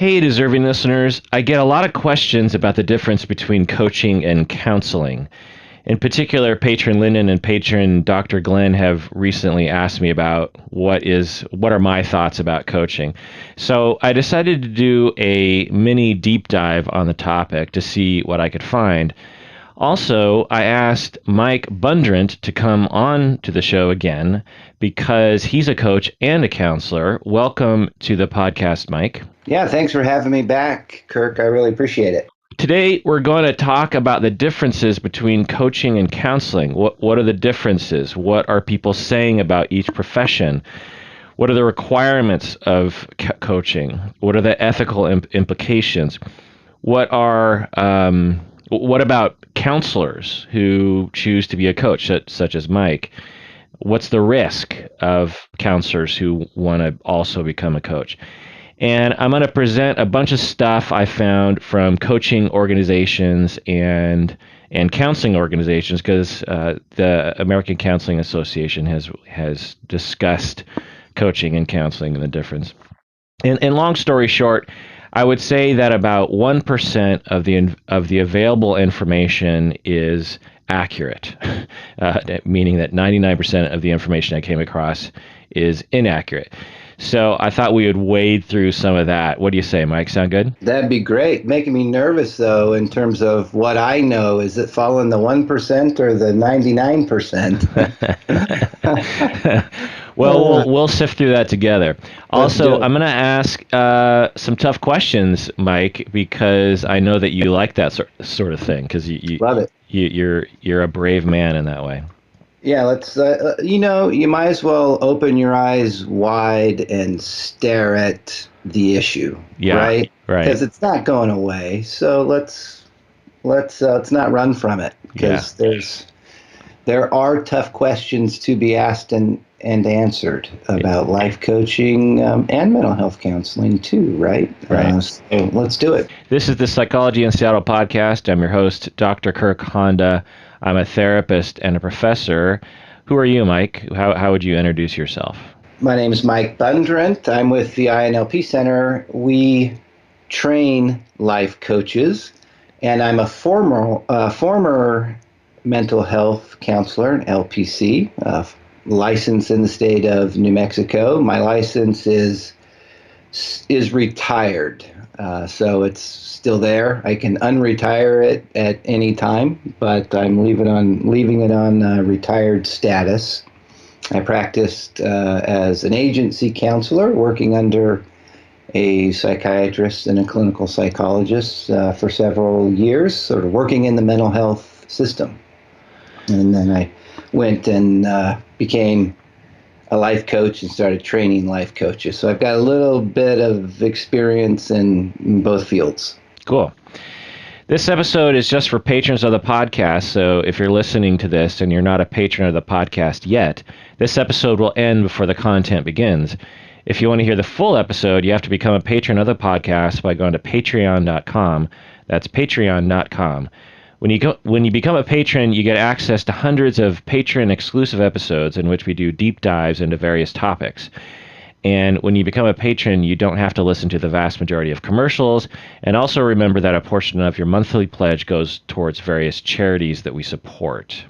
Hey, deserving listeners. I get a lot of questions about the difference between coaching and counseling. In particular, patron Lyndon and patron Dr. Glenn have recently asked me about what are my thoughts about coaching. So I decided to do a mini deep dive on the topic to see what I could find. Also, I asked Mike Bundrant to come on to the show again because he's a coach and a counselor. Welcome to the podcast, Mike. Yeah, thanks for having me back, Kirk. I really appreciate it. Today, we're going to talk about the differences between coaching and counseling. What are the differences? What are people saying about each profession? What are the requirements of coaching? What are the ethical implications? What about counselors who choose to be a coach, such as Mike? What's the risk of counselors who want to also become a coach? And I'm going to present a bunch of stuff I found from coaching organizations and counseling organizations because the American Counseling Association has discussed coaching and counseling and the difference. And long story short, I would say that about 1% of the available information is accurate, meaning that 99% of the information I came across is inaccurate. So I thought we would wade through some of that. What do you say, Mike? Sound good? That'd be great. Making me nervous, though, in terms of what I know. Is it fall in the 1% or the 99%? Well, we'll sift through that together. Also, I'm going to ask some tough questions, Mike, because I know that you like that sort of thing. Because you love it. You're a brave man in that way. Yeah, let's. You might as well open your eyes wide and stare at the issue. Yeah, right. Because right. it's not going away. So let's not run from it. Because there are tough questions to be asked and answered about life coaching and mental health counseling too, right? Right. So let's do it. This is the Psychology in Seattle podcast. I'm your host, Dr. Kirk Honda. I'm a therapist and a professor. Who are you, Mike? How would you introduce yourself? My name is Mike Bundrant. I'm with the INLP Center. We train life coaches, and I'm a former mental health counselor, LPC, licensed in the state of New Mexico. My license is retired, so it's still there. I can unretire it at any time, but I'm leaving it on retired status. I practiced as an agency counselor, working under a psychiatrist and a clinical psychologist for several years, sort of working in the mental health system. And then I went and became a life coach and started training life coaches. So I've got a little bit of experience in both fields. Cool. This episode is just for patrons of the podcast, so if you're listening to this and you're not a patron of the podcast yet, this episode will end before the content begins. If you want to hear the full episode, you have to become a patron of the podcast by going to patreon.com. That's patreon.com. When you become a patron, you get access to hundreds of patron-exclusive episodes in which we do deep dives into various topics. And when you become a patron, you don't have to listen to the vast majority of commercials. And also remember that a portion of your monthly pledge goes towards various charities that we support.